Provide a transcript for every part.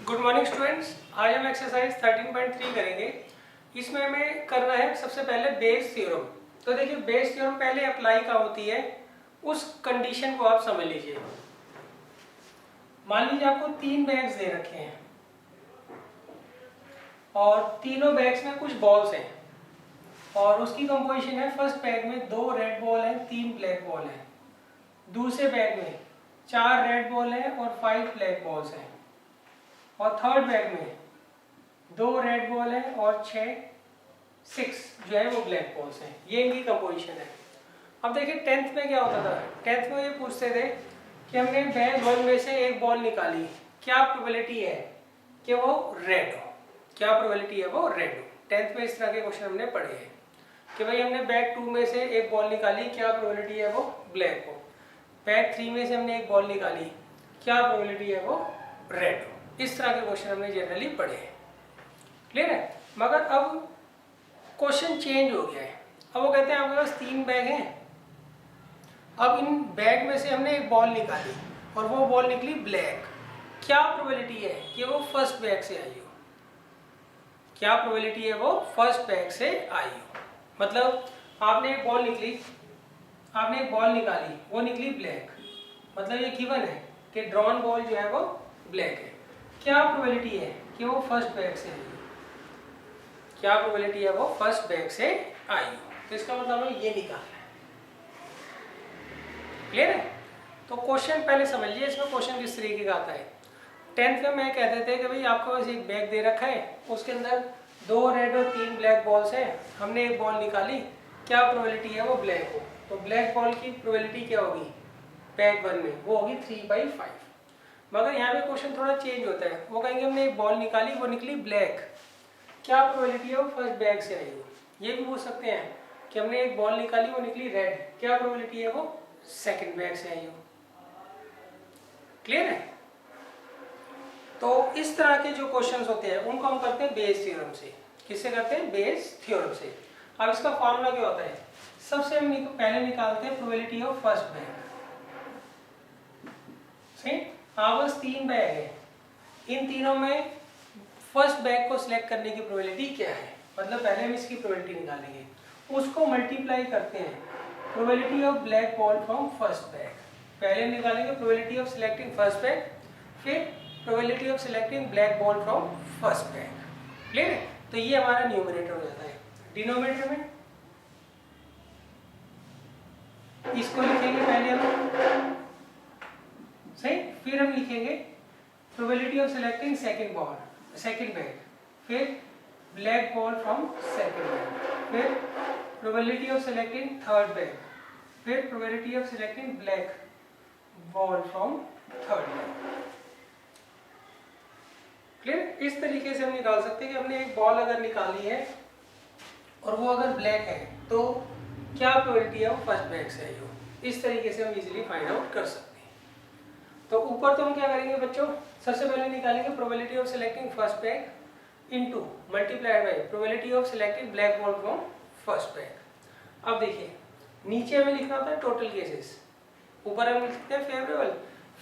Good morning students. आज हम exercise 13.3 करेंगे। इसमें हमें करना है सबसे पहले बेस थ्योरम। तो देखिए बेस थ्योरम पहले अप्लाई कहाँ होती है, उस कंडीशन को आप समझ लीजिए। मान लीजिए आपको 3 बैग्स दे रखे हैं और तीनों बैग्स में कुछ बॉल्स हैं और उसकी कंपोजिशन है, फर्स्ट बैग में 2 रेड बॉल हैं, 3 ब्लैक बॉल हैं। दूसरे बैग में 4 रेड बॉल हैं और 5 ब्लैक बॉल्स हैं। और थर्ड बैग में 2 रेड बॉल है और 6 जो है वो ब्लैक बॉल्स हैं। ये इनकी कंपोजिशन है। अब देखिए 10th में क्या होता था, 10th में ये पूछते थे कि हमने बैग 1 में से एक बॉल निकाली, क्या प्रोबेबिलिटी है कि वो रेड हो, क्या प्रोबेबिलिटी है वो रेड हो। 10th में इस तरह के क्वेश्चन हमने पढ़े हैं कि भाई हमने बैग 2 में से एक बॉल निकाली, क्या प्रोबेबिलिटी है वो ब्लैक हो। बैग 3 में से हमने एक बॉल निकाली, क्या प्रोबेबिलिटी है वो रेड हो। इस तरह के क्वेश्चन हमने जनरली पढ़े हैं। क्लियर है। मगर अब क्वेश्चन चेंज हो गया है। अब वो कहते हैं आपके पास 3 बैग हैं, अब इन बैग में से हमने एक बॉल निकाली और वो बॉल निकली ब्लैक, क्या प्रोबेबिलिटी है कि वो फर्स्ट बैग से आई हो, क्या प्रोबेबिलिटी है वो फर्स्ट बैग से आई हो। मतलब आपने एक बॉल निकली, आपने एक बॉल निकाली, वो निकली ब्लैक, मतलब ये गिवन है कि ड्रॉन बॉल जो है वो ब्लैक है। क्या प्रोबेबिलिटी है कि वो फर्स्ट बैग से आई हो, क्या प्रोबेबिलिटी है वो फर्स्ट बैग से आई हो। तो इसका मतलब हमें ये निकालना है। क्लियर है। तो क्वेश्चन पहले समझ लीजिए, इसमें क्वेश्चन किस तरीके का आता है। 10th में मैं कहते थे कि भाई आपको बस एक बैग दे रखा है, उसके अंदर 2 रेड और 3 ब्लैक बॉल्स हैं, हमने एक बॉल निकाली, क्या प्रोबेबिलिटी है वो ब्लैक हो। तो ब्लैक बॉल की प्रोबेबिलिटी क्या होगी बैग 1 में, वो होगी 3/5। मगर यहाँ पे क्वेश्चन थोड़ा चेंज होता है। वो कहेंगे हमने एक बॉल निकाली, वो निकली ब्लैक, क्या प्रोबेबिलिटी है वो फर्स्ट बैग से आई हो। ये भी पूछ सकते हैं कि हमने एक बॉल निकाली, वो निकली रेड, क्या प्रोबेबिलिटी है वो सेकंड बैग से आई हो। क्लियर है। तो इस तरह के जो क्वेश्चंस होते हैं उनको हम करते हैं बेस थ्योरम से। किससे करते हैं? बेस थ्योरम से। अब इसका फॉर्मूला क्या होता है, सबसे हम पहले निकालते हैं प्रोबेबिलिटी ऑफ फर्स्ट बैग। सही। हाँ बस 3 बैग है, इन तीनों में फर्स्ट बैग को सिलेक्ट करने की प्रोबेबिलिटी क्या है, मतलब पहले हम इसकी प्रोबेबिलिटी निकालेंगे, उसको मल्टीप्लाई करते हैं probability of black ball from first bag. पहले निकालेंगे probability of selecting first bag, फिर probability of selecting black ball from first bag. Clear है। तो ये हमारा न्यूमरेटर हो जाता है। डिनोमिनेटर में इसको लिखेंगे पहले हम, सही, फिर हम लिखेंगे probability of selecting second bag, फिर black ball from second bag, फिर probability of selecting third bag, फिर probability of selecting black ball from third bag. Clear. इस तरीके से हम निकाल सकते हैं कि हमने एक बॉल अगर निकाली है और वो अगर ब्लैक है तो क्या प्रोबेबिलिटी है वो फर्स्ट बैग से आई हो। इस तरीके से हम इजीली फाइंड आउट कर सकते हैं। तो ऊपर तो हम क्या करेंगे बच्चों, सबसे पहले निकालेंगे probability of selecting first bag into multiplied by probability of selecting black ball from first bag. अब देखिए नीचे हमें लिखना होता है टोटल केसेस, ऊपर हम लिखते हैं फेवरेबल।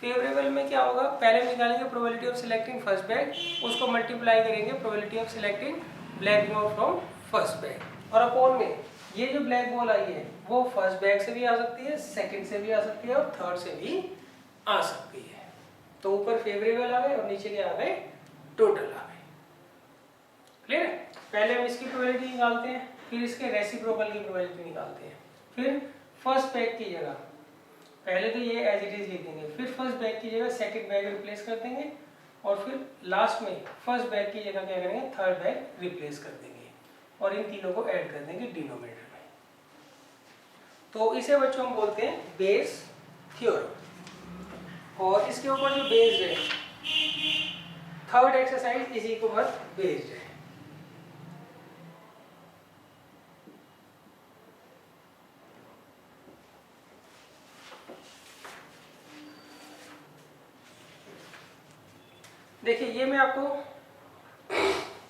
फेवरेबल में क्या होगा, पहले हम निकालेंगे probability of selecting first bag, उसको मल्टीप्लाई करेंगे probability of selecting black ball from first bag, और अपॉन में ये जो ब्लैक बॉल आई है वो फर्स्ट बैग से भी आ सकती है, सेकंड से भी आ सकती है और थर्ड से भी आ सकती है। तो ऊपर फेवरेबल आ गए और नीचे क्या आ गए, टोटल आ गए। क्लियर है। पहले हम इसकी प्रोबेबिलिटी निकालते हैं, फिर इसके रेसिप्रोकल की प्रोबेबिलिटी निकालते हैं, फिर फर्स्ट बैग की जगह पहले तो ये एज इट इज लिख देंगे, फिर फर्स्ट बैग की जगह सेकंड बैग रिप्लेस कर देंगे और फिर लास्ट में फर्स्ट बैग की जगह क्या करेंगे, थर्ड बैग रिप्लेस कर देंगे और इन तीनों को ऐड कर देंगे डिनोमिनेटर में। तो इसे बच्चों हम बोलते हैं बेस थ्योरम। और इसके ऊपर जो बेस्ड है, थर्ड एक्सरसाइज इसी के ऊपर बेस्ड है। देखिए ये मैं आपको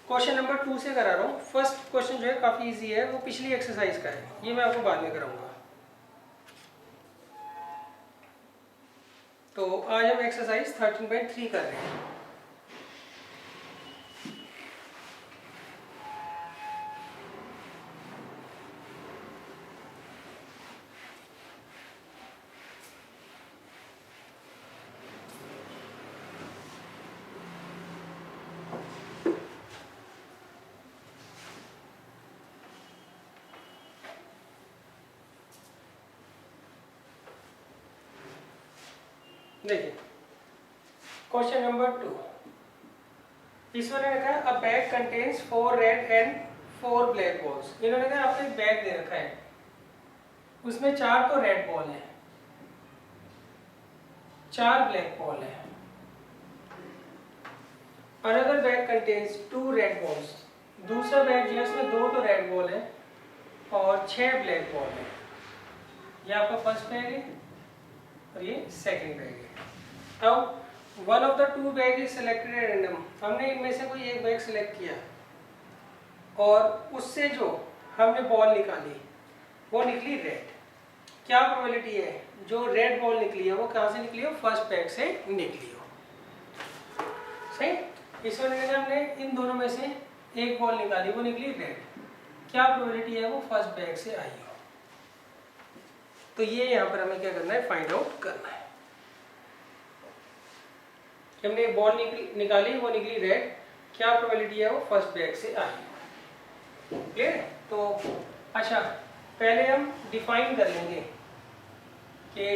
क्वेश्चन नंबर 2 से करा रहा हूँ। फर्स्ट क्वेश्चन जो है काफी इजी है, वो पिछली एक्सरसाइज का है, ये मैं आपको बाद में कराऊंगा। तो आज हम एक्सरसाइज 13.3 कर रहे हैं। देखिए क्वेश्चन नंबर 2, इसमें लिखा है अ bag contains 4 red and 4 black balls. इन्होंने कहा आपको एक बैग दे रखा है, उसमें 4 तो रेड बॉल है, 4 ब्लैक बॉल है। Another bag contains 2 red balls, दूसरा बैग जो है उसमें 2 तो रेड बॉल है और 6 ब्लैक बॉल है। ये आपका फर्स्ट बैग है और ये सेकंड बैग है। अब one of the 2 bag is selected at random, हमने इनमें से कोई एक बैग सिलेक्ट किया और उससे जो हमने बॉल निकाली वो निकली रेड। क्या प्रोबेबिलिटी है जो रेड बॉल निकली है वो कहाँ से निकली हो, फर्स्ट बैग से निकली हो। सही, इसमें हमने इन दोनों में से एक बॉल निकाली, वो निकली रेड। क्या प्रोबेबिलिटी है वो फर्स्ट बैग से आई हो। तो ये यहाँ पर हमें क्या करना है, फाइंड आउट करना है। हमने एक बॉल निकाली, वो निकली रेड, क्या प्रोबेबिलिटी है वो फर्स्ट बैग से आई हो। क्लियर? तो अच्छा, पहले हम डिफाइन कर लेंगे कि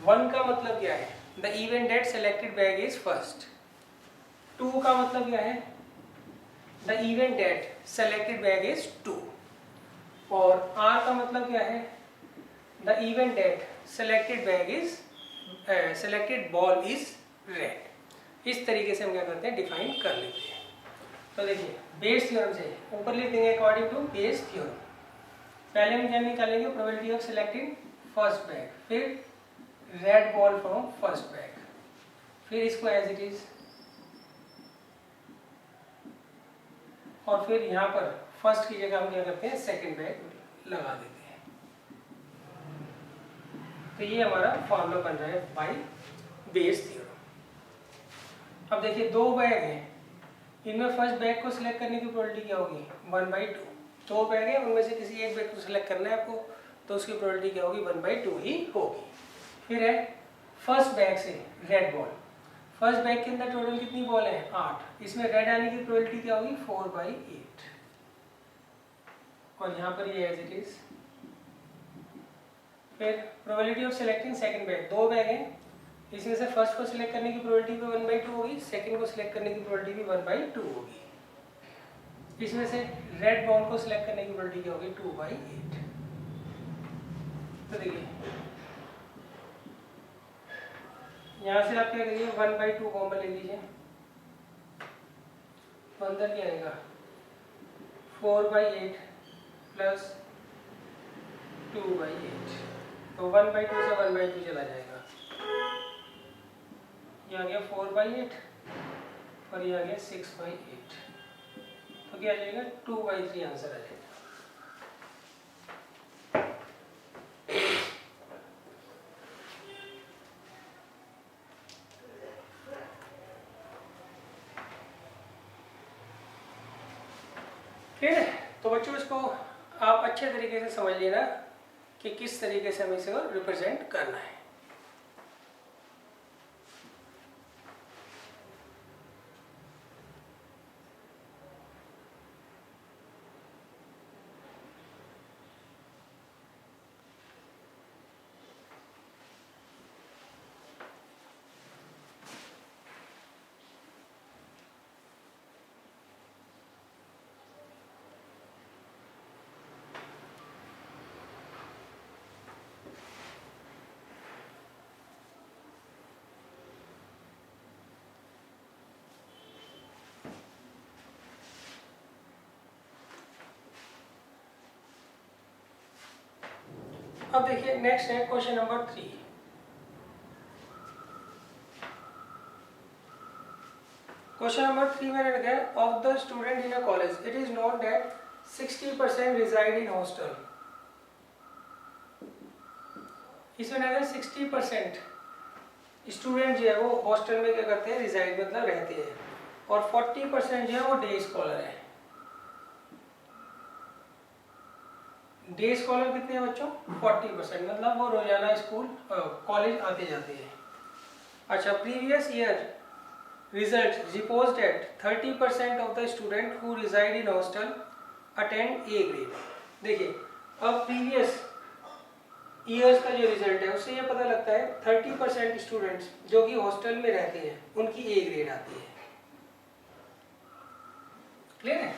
1 का मतलब क्या है, the event that selected bag is first. 2 का मतलब क्या है, the event that selected bag is 2। और R का मतलब क्या है, the event that selected bag is selected ball is red. इस तरीके से हम क्या करते हैं, डिफाइन कर लेते हैं। तो देखिए बेस थ्योरम से ऊपर लिख देंगे अकॉर्डिंग टू बेस थ्योरम। पहले हम क्या निकालेंगे, probability of selecting first bag, फिर red ball from first bag, फिर इसको एज इट इज, और फिर यहाँ पर फर्स्ट की जगह हम क्या करते हैं, सेकंड बैग लगा देते हैं। तो ये हमारा फॉर्मूला बन रहा है बाय बेस थ्योरम। अब देखिए 2 बैग हैं, इनमें फर्स्ट बैग को सिलेक्ट करने की प्रोबेबिलिटी क्या होगी, 1/2। 2 बैग है, उनमें से किसी एक बैग को सिलेक्ट करना है आपको, तो उसकी प्रोबेबिलिटी क्या होगी, 1/2 ही होगी। फिर है फर्स्ट बैग से रेड बॉल, फर्स्ट बैग के अंदर टोटल कितनी बॉल है, 8, इसमें रेड आने की प्रोबेबिलिटी क्या होगी, 4/8। और यहाँ पर ये एज इट इज। फिर probability of selecting second bag, 2 bag हैं, इसमें से फर्स्ट को सिलेक्ट करने की प्रोबेबिलिटी भी 1/2 होगी, सेकंड को सिलेक्ट करने की प्रोबेबिलिटी भी 1/2 होगी। इसमें से रेड बॉल को सिलेक्ट करने की प्रोबेबिलिटी क्या होगी, 2/8। तो देखिए यहाँ से आप क्या करिए, 1/2 कॉमन ले लीजिए, तो अंदर क्या आएगा, 4/8 प्लस 2/8। तो 1/2 से 1/2 चला जाएगा, ये आ गया 4/8 और ये आ गया 6/8। तो क्या आ जाएगा, 2/3 आंसर आ जाएगा। ठीक है, तो बच्चों इसको आप अच्छे तरीके से समझ लेना कि किस तरीके से हमें इसे रिप्रेजेंट करना है। अब देखिए नेक्स्ट है क्वेश्चन नंबर 3। क्वेश्चन नंबर 3 में लिखा है of the student in a college it is known that 60% reside in hostel. इसमें लिखा है 60% स्टूडेंट जो है वो हॉस्टल में क्या करते हैं, रिजाइड मतलब रहते हैं, और 40% जो है वो डे स्कॉलर है। डे स्कॉलर कितने हैं बच्चों, 40%, मतलब वो रोजाना स्कूल कॉलेज आते जाते हैं। अच्छा, previous year result reports that 30% of the student who reside in hostel attend A grade. देखिए अब प्रीवियस ईयर्स का जो रिजल्ट है उससे ये पता लगता है 30% स्टूडेंट्स जो कि हॉस्टल में रहते हैं उनकी ए ग्रेड आती है। क्लियर है?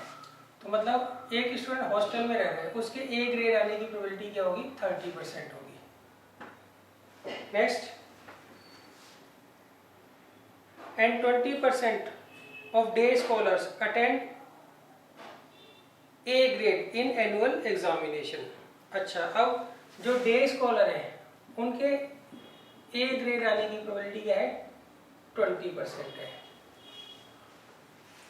तो मतलब एक स्टूडेंट हॉस्टल में रह रहा है उसके ए ग्रेड आने की प्रोबेबिलिटी क्या होगी? 30% होगी। Next, and 20% of day scholars attend A grade in annual examination. अच्छा, अब जो डे स्कॉलर हैं उनके ए ग्रेड आने की प्रोबेबिलिटी क्या है? 20% है।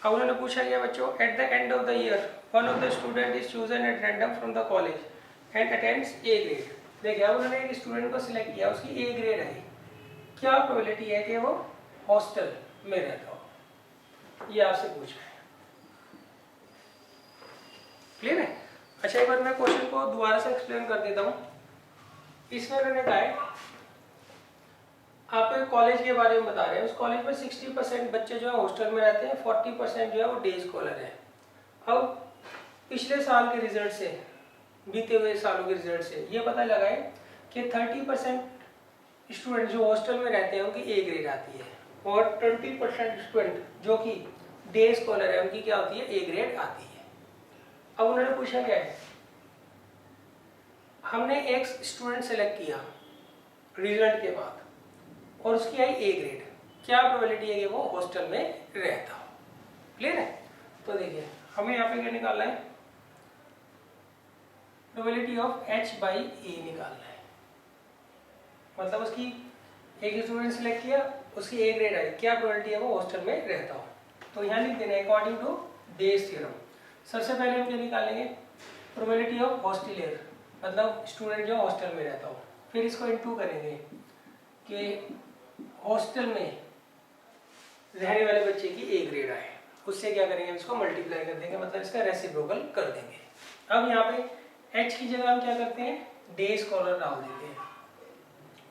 अब उन्होंने पूछा गया बच्चों, at the end of the year one of the student is chosen at random from the college and attends A grade. देखिए, अब उन्होंने एक स्टूडेंट को सिलेक्ट किया, उसकी ए ग्रेड आई, क्या प्रोबेबिलिटी है कि वो हॉस्टल में रहता हो? ये आपसे पूछा है। क्लियर है? अच्छा, एक बार मैं क्वेश्चन को दोबारा से एक्सप्लेन कर देता हूँ। इसमें उन्होंने कहा है आप एक कॉलेज के बारे में बता रहे हैं, उस कॉलेज में 60% बच्चे जो है हॉस्टल में रहते हैं, 40% जो है वो डे स्कॉलर है। अब पिछले साल के रिजल्ट से, बीते हुए सालों के रिजल्ट से ये पता लगा है कि 30% स्टूडेंट जो हॉस्टल में रहते हैं उनकी ए ग्रेड आती है, और 20% स्टूडेंट जो कि डे स्कॉलर है उनकी क्या होती है? ए ग्रेड आती है। अब उन्होंने पूछा क्या है, हमने एक स्टूडेंट सेलेक्ट किया रिजल्ट के बाद और उसकी आई ए ग्रेड, क्या प्रोबेबिलिटी है कि वो हॉस्टल में रहता हो? क्लियर है? तो देखिए, हमें यहाँ पे क्या निकालना है? प्रोबेबिलिटी ऑफ h बाई ए निकालना है। मतलब उसकी एक स्टूडेंट सेलेक्ट किया, उसकी ए ग्रेड आई, क्या प्रोबेबिलिटी है वो हॉस्टल में रहता हो? तो यहाँ लिख देना अकॉर्डिंग टू डेज थ्योरम। सबसे पहले हम क्या निकालेंगे? प्रोबेबिलिटी ऑफ हॉस्टलियर, मतलब स्टूडेंट जो हॉस्टल में रहता हो। फिर इसको इनटू करेंगे कि हॉस्टल में रहने वाले बच्चे की ए ग्रेड आए, उससे क्या करेंगे? इसको मल्टीप्लाई कर देंगे, मतलब इसका रेसिप्रोकल कर देंगे। अब यहाँ पे h की जगह हम क्या करते हैं? डे स्कॉलर डाल देते हैं।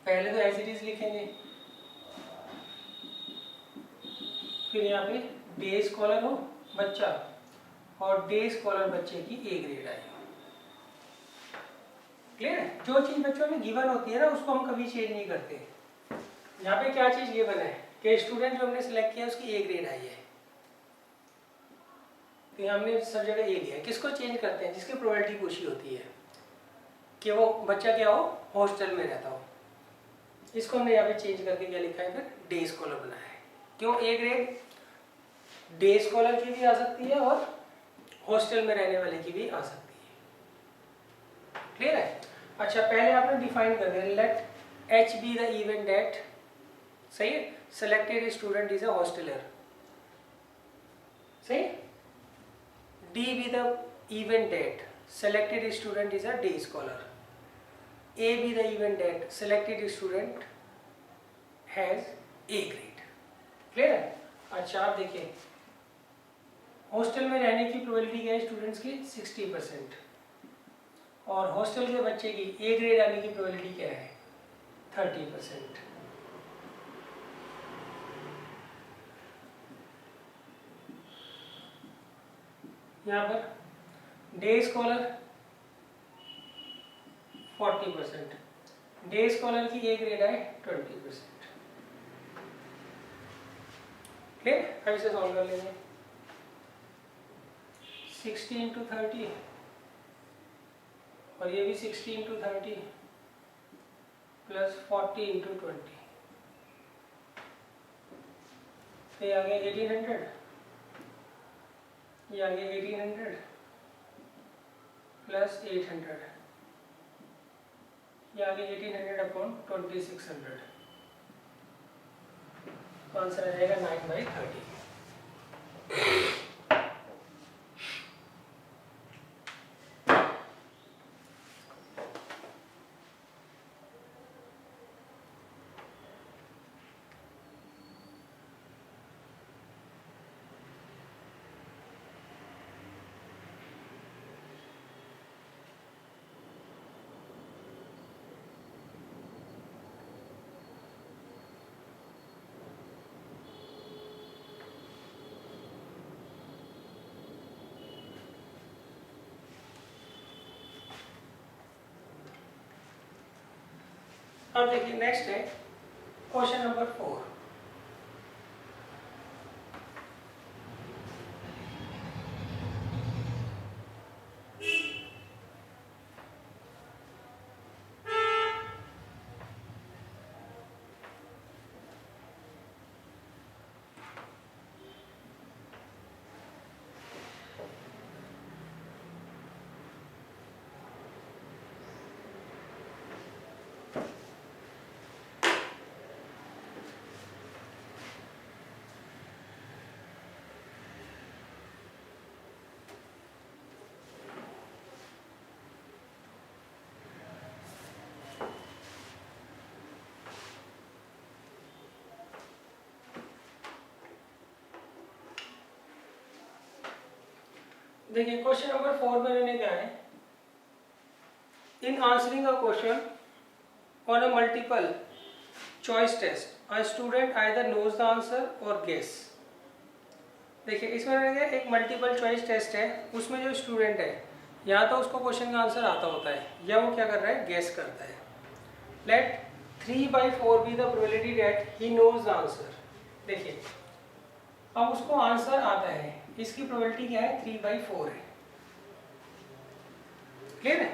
पहले तो एज इट इज लिखेंगे, फिर यहाँ पे डे स्कॉलर हो बच्चा और डे स्कॉलर बच्चे की ए ग्रेड आई। क्लियर है? जो चीज बच्चों में गिवन होती है ना उसको हम कभी चेंज नहीं करते। यहाँ पे क्या चीज गिवन है कि स्टूडेंट जो हमने सिलेक्ट किया उसकी ए ग्रेड आई है, तो हमने सब जगह ए लिया है। किसको चेंज करते हैं? जिसकी प्रोबेबिलिटी पूछी होती है कि वो बच्चा क्या हो? हॉस्टल में रहता हो। इसको हमने यहाँ पे चेंज करके क्या लिखा है? फिर डे स्कॉलर बनाया है। क्यों? ए ग्रेड डे स्कॉलर की भी आ सकती है और हॉस्टल में रहने वाले की भी आ सकती है। क्लियर है? अच्छा, पहले आपने डिफाइन कर दिया, let H be the event that, सही है, selected student is a hosteller, सही है। D be the event that selected student is a day scholar. A be the event that selected student has A grade. Clear है? अच्छा, आप देखिए, hostel में रहने की प्रोबेबिलिटी क्या है स्टूडेंट्स की? 60%, और हॉस्टल के बच्चे की ए ग्रेड आने की प्रोबेबिलिटी क्या है? 30%। यहाँ per day scholar 40%, day scholar की ए ग्रेड है 20%। क्लियर? अब इसे सॉल्व कर लेंगे। 60 इंटू 30 और ये भी 60 इंटू 30 प्लस 40 इंटू 20, ये आ गया 1800, ये आ गया 1800 प्लस 800, ये आ गया 1800 अपॉन 2600, तो आंसर आ जाएगा 9/30। अब देखिए नेक्स्ट है क्वेश्चन नंबर 4। देखिए क्वेश्चन नंबर 4 में मैंने क्या है, in answering a question on a multiple choice test a student either knows the answer और गेस। देखिए इसमें मैंने क्या, एक मल्टीपल चॉइस टेस्ट है, उसमें जो स्टूडेंट है या तो उसको क्वेश्चन का आंसर आता होता है या वो क्या कर रहा है, गेस करता है। Let 3/4 be the probability that he knows the answer. देखिए अब उसको आंसर आता है, इसकी प्रोबेबिलिटी क्या है, 3/4 है, क्लियर है।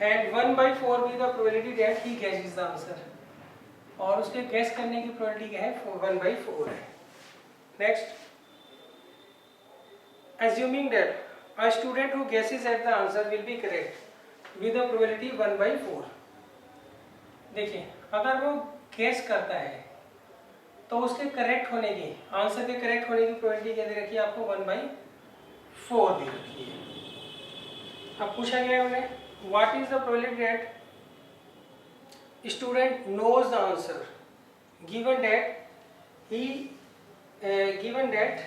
And 1/4 B the probability that he guesses the answer, और उसके गेस करने की प्रोबेबिलिटी क्या है, 1/4 है। Next, assuming that a student who guesses at the answer will be correct with the probability 1/4। देखिए अगर वो गेस करता है तो उसके करेक्ट होने की, आंसर के करेक्ट होने की प्रोबेबिलिटी क्या दे रखी है आपको, 1/4 दे रखी है। अब पूछा गया है उन्हें, what is the probability that student knows the answer given that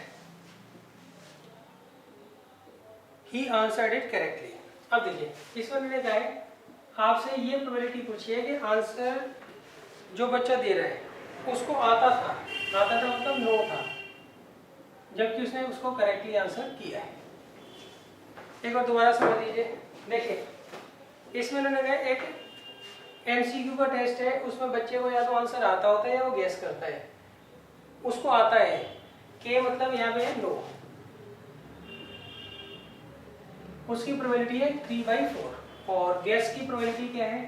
he answered it correctly. अब देखिए इसमें मैंने कहा है आपसे ये प्रोबेबिलिटी पूछी है कि आंसर जो बच्चा दे रहा है उसको आता था मतलब नो था, जबकि उसने उसको करेक्टली आंसर किया है। एक बार दोबारा समझ लीजिए। देखिए इसमें मैंने कहा एक एमसीक्यू का टेस्ट है, उसमें बच्चे को या तो आंसर आता होता है या वो गेस करता है। उसको आता है के मतलब यहाँ पे है नो, उसकी प्रोबेबिलिटी है 3/4 और गैस की प्रोबेबिलिटी क्या है,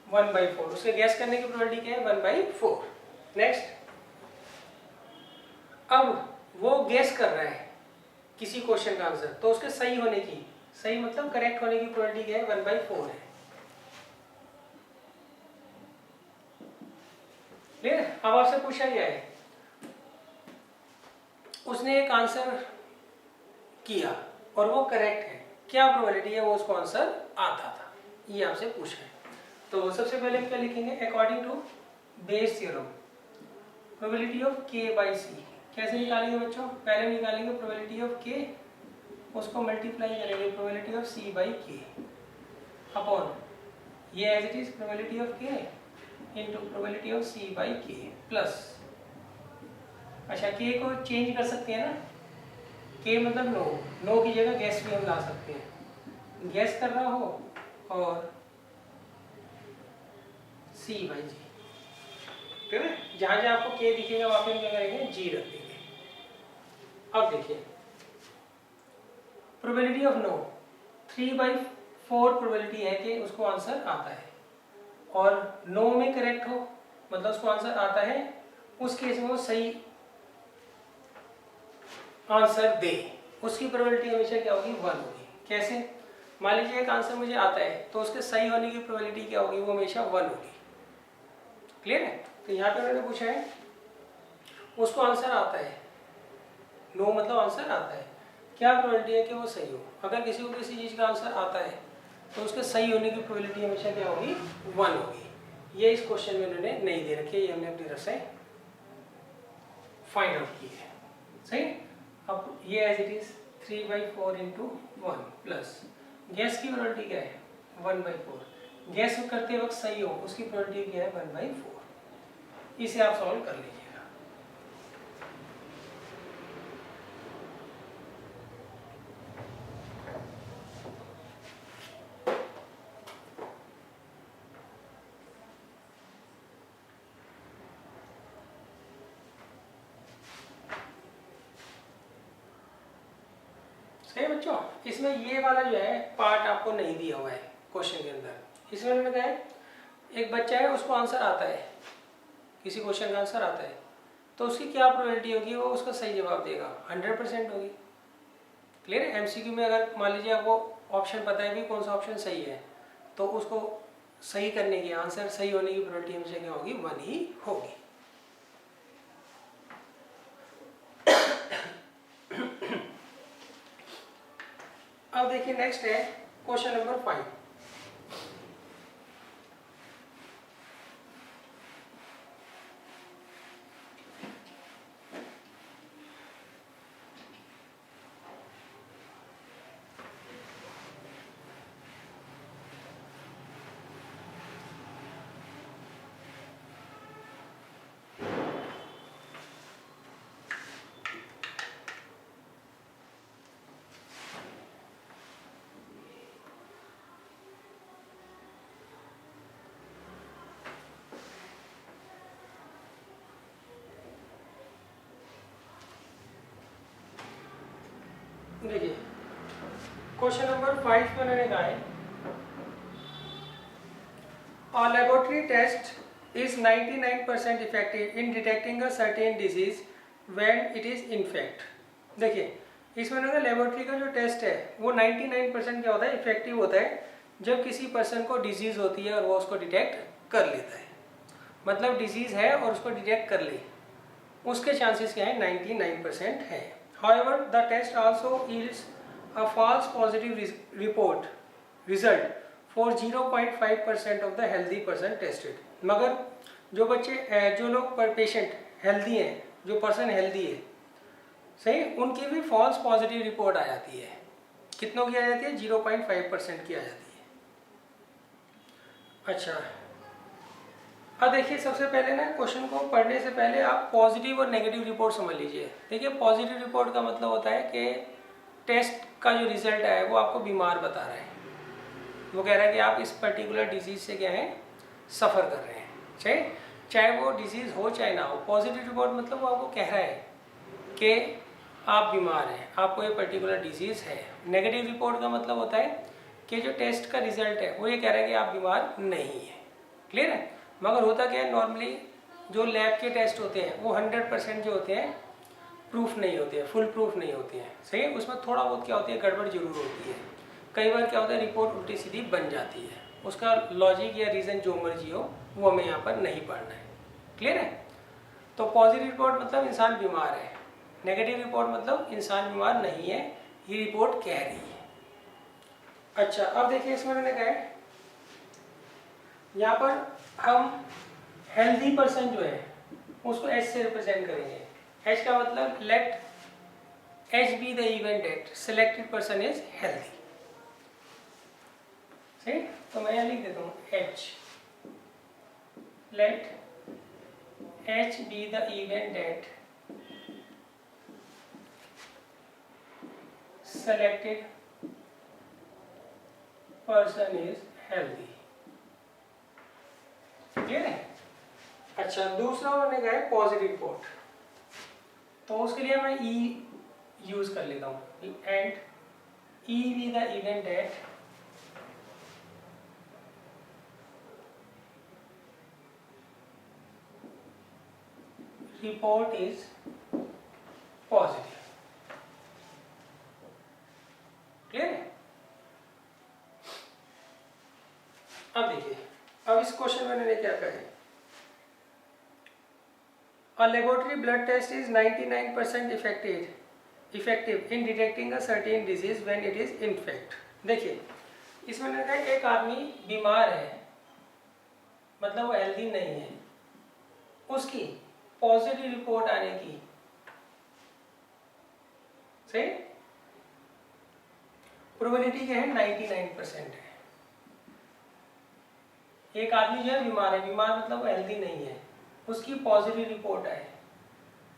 1/4। उसके गैस करने की प्रोबेबिलिटी क्या है, 1/4। नेक्स्ट, अब वो गैस कर रहा है किसी क्वेश्चन का आंसर, तो उसके सही होने की, सही मतलब करेक्ट होने की प्रोबेबिलिटी क्या है, 1/4 है। क्लियर। अब आपसे पूछा गया है, उसने एक आंसर किया और वो करेक्ट है, क्या प्रोबेबिलिटी है वो उसको आंसर आता था, ये आपसे पूछा है। तो सबसे पहले क्या लिखेंगे, according to Bayes theorem probability of K by C. कैसे निकालेंगे बच्चों, पहले निकालेंगे प्रोबेबिलिटी ऑफ के, उसको मल्टीप्लाई करेंगे probability of C by K upon ये as it is probability of K into probability of C by K plus, अच्छा के को चेंज कर सकते हैं ना, के मतलब नो, नो की जगह गैस भी हम ला सकते हैं, गैस कर रहा हो और सी बाई जी, ठीक है। जहां जहां आपको के दिखेगा वहां पे हम क्या करेंगे, जी रख देंगे। अब देखिए प्रोबेबिलिटी ऑफ नो 3/4 प्रोबेबिलिटी है कि उसको आंसर आता है, और नो में करेक्ट हो मतलब उसको आंसर आता है, उस केस में वो सही आंसर दे, उसकी प्रोबेबिलिटी हमेशा क्या होगी, 1 होगी। कैसे, मान लीजिए एक आंसर मुझे आता है तो उसके सही होने की प्रोबेबिलिटी क्या होगी, वो हमेशा 1 होगी। क्लियर है। तो यहाँ पे उन्होंने पूछा है उसको आंसर आता है, नो मतलब आंसर आता है, क्या प्रोबेबिलिटी है कि वो सही हो। अगर किसी को किसी चीज़ का आंसर आता है तो उसके सही होने की प्रोबेबिलिटी हमेशा क्या होगी, 1 होगी। ये इस क्वेश्चन में उन्होंने नहीं दे रखी है, ये हमने अपनी तरफ से फाइंड आउट की है। सही। अब ये as it is 3/4 into 1 plus guess की प्रोबेबिलिटी क्या है, 1/4। गैस करते वक्त सही हो उसकी प्रोबेबिलिटी क्या है, 1/4। इसे आप सॉल्व कर लीजिएगा। बच्चों, इसमें ये वाला जो है पार्ट आपको नहीं दिया हुआ है क्वेश्चन के अंदर। इसमें उन्होंने कहा है एक बच्चा है, उसको आंसर आता है, किसी क्वेश्चन का आंसर आता है, तो उसकी क्या प्रोबेबिलिटी होगी वो उसका सही जवाब देगा? 100% होगी। क्लियर है? एमसीक्यू में अगर मान लीजिए आपको ऑप्शन पता है भी कौन सा ऑप्शन सही है, तो उसको सही करने की, आंसर सही होने की प्रोबेबिलिटी हमेशा क्या होगी? 1 ही होगी। अब देखिए नेक्स्ट है क्वेश्चन नंबर 5। देखिए क्वेश्चन नंबर 5 में उन्होंने कहा है A laboratory test is 99% effective in detecting a certain disease when it is infect। देखिए इसमें उन्होंने लेबोरेटरी का जो टेस्ट है वो 99% क्या होता है? इफेक्टिव होता है जब किसी पर्सन को डिजीज होती है और वो उसको डिटेक्ट कर लेता है। मतलब डिजीज है और उसको डिटेक्ट कर ले, उसके चांसेस क्या है? 99% है। However, the test also yields a false positive result for 0.5% of the healthy person tested। मगर जो लोग पर पेशेंट हेल्दी हैं, जो पर्सन हेल्दी है सही, उनकी भी फॉल्स पॉजिटिव रिपोर्ट आ जाती है। कितनों की आ जाती है? 0.5% की आ जाती है। अच्छा, अब देखिए सबसे पहले ना क्वेश्चन को पढ़ने से पहले आप पॉजिटिव और नेगेटिव रिपोर्ट समझ लीजिए। देखिए पॉजिटिव रिपोर्ट का मतलब होता है कि टेस्ट का जो रिजल्ट है वो आपको बीमार बता रहा है, वो कह रहा है कि आप इस पर्टिकुलर डिजीज से क्या है? सफ़र कर रहे हैं, चाहे वो डिजीज़ हो चाहे ना हो। पॉजिटिव रिपोर्ट मतलब वो आपको कह रहा है कि आप बीमार हैं, आपको ये पर्टिकुलर डिजीज़ है। नेगेटिव रिपोर्ट का मतलब होता है कि जो टेस्ट का रिजल्ट है वो ये कह रहा है कि आप बीमार नहीं हैं। क्लियर है? मगर होता क्या है, नॉर्मली जो लैब के टेस्ट होते हैं वो 100% जो होते हैं प्रूफ नहीं होते हैं, फुल प्रूफ नहीं होते हैं, सही है। उसमें थोड़ा बहुत क्या होती है? गड़बड़ जरूर होती है। कई बार क्या होता है? रिपोर्ट उल्टी सीधी बन जाती है। उसका लॉजिक या रीज़न जो मर्जी हो वो हमें यहाँ पर नहीं पढ़ना है। क्लियर है? तो पॉजिटिव रिपोर्ट मतलब इंसान बीमार है, नेगेटिव रिपोर्ट मतलब इंसान बीमार नहीं है, ये रिपोर्ट कह रही है। अच्छा, अब देखिए इसमें मैंने कहा है यहाँ पर हम हेल्दी पर्सन जो है उसको एच से रिप्रेजेंट करेंगे। एच का मतलब let H be the event that selected person is healthy. सही, तो मैं यहाँ लिख देता हूँ H, let H be the event that selected person is healthy। Clear है? अच्छा, दूसरा मैंने कहा है पॉजिटिव रिपोर्ट, तो उसके लिए मैं ई यूज कर लेता हूँ। And E B the event eight report is positive. Clear है? अब देखिए, अब इस क्वेश्चन में मैंने क्या कहा है? A laboratory blood test is 99% effective in detecting a certain disease when it is infect। देखिए इसमें मैंने कहा एक आदमी बीमार है, मतलब वो हेल्दी नहीं है, उसकी पॉजिटिव रिपोर्ट आने की सही प्रोबेबिलिटी क्या है? 99% है। एक आदमी जो है बीमार है, बीमार मतलब वो हेल्दी नहीं है, उसकी पॉजिटिव रिपोर्ट आए,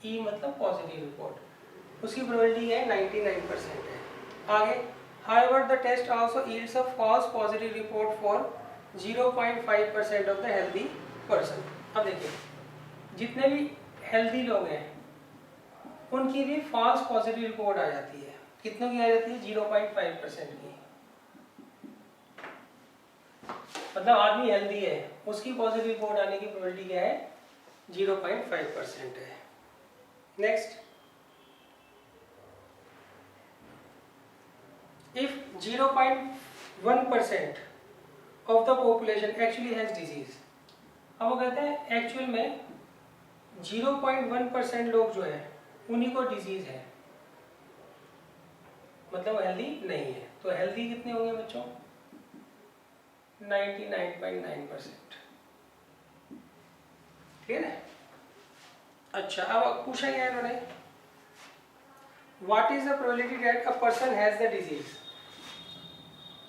ई मतलब पॉजिटिव रिपोर्ट, उसकी प्रोबेबिलिटी है 99% है। आगे however the test also yields a false positive report for 0.5% of the healthy person। अब देखिए जितने भी हेल्दी लोग हैं उनकी भी फॉल्स पॉजिटिव रिपोर्ट आ जाती है। कितनों की आ जाती है? 0.5% की। मतलब आदमी हेल्दी है, उसकी पॉजिटिव रिपोर्ट आने की प्रोबेबिलिटी क्या है? 0.5% है। Next, if 0.1% of the population actually has disease, अब वो कहते हैं एक्चुअल में 0.1% लोग जो है उन्हीं को डिजीज है, मतलब वो हेल्दी नहीं है। तो हेल्दी कितने होंगे बच्चों? 99.9%। ठीक है। अच्छा, अब पूछा गया इन्होंने what is the probability that a person has the disease,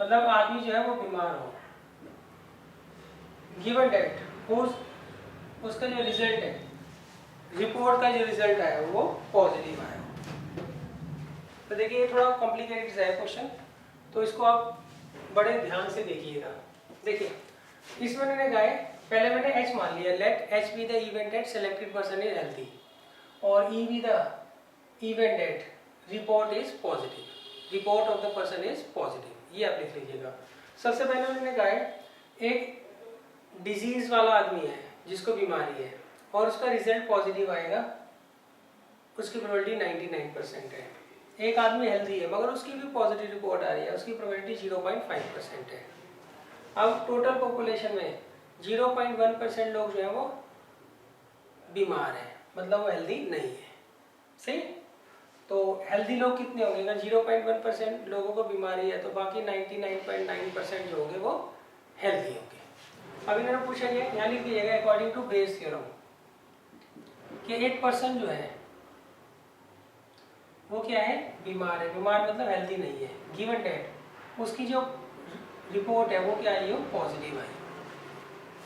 मतलब आदमी जो है वो बीमार हो, गिवन डेट उसका जो रिजल्ट है, रिपोर्ट का जो रिजल्ट आया वो पॉजिटिव आया। तो देखिए ये थोड़ा कॉम्प्लिकेटेड है क्वेश्चन, तो इसको आप बड़े ध्यान से देखिएगा। देखिए इसमें मैंने कहा है, पहले मैंने H मान लिया, let H be the event that selected person is healthy और E be the event that report is positive, report of the person is positive, ये आप लिख लीजिएगा। सबसे पहले मैंने कहा है एक डिजीज वाला आदमी है जिसको बीमारी है और उसका रिजल्ट पॉजिटिव आएगा, उसकी प्रोबेबिलिटी 99% है। एक आदमी हेल्दी है मगर उसकी भी पॉजिटिव रिपोर्ट आ रही है, उसकी प्रोबेबिलिटी 0.5% है। अब टोटल पॉपुलेशन में 0.1% लोग जो है वो बीमार हैं, मतलब वो हेल्दी नहीं है। सही। तो हेल्दी लोग कितने होंगे? अगर 0.1% लोगों को बीमारी है तो बाकी 99.9% जो होंगे वो हेल्दी होंगे। अब इन्होंने पूछा गया, यहाँ लिख दीजिएगा अकॉर्डिंग टू बेस थ्योरम कि एक पर्सन जो है वो क्या है? बीमार है। बीमार मतलब हेल्दी नहीं है। गिवन डेट उसकी जो रिपोर्ट है वो क्या आई हो? पॉजिटिव आई।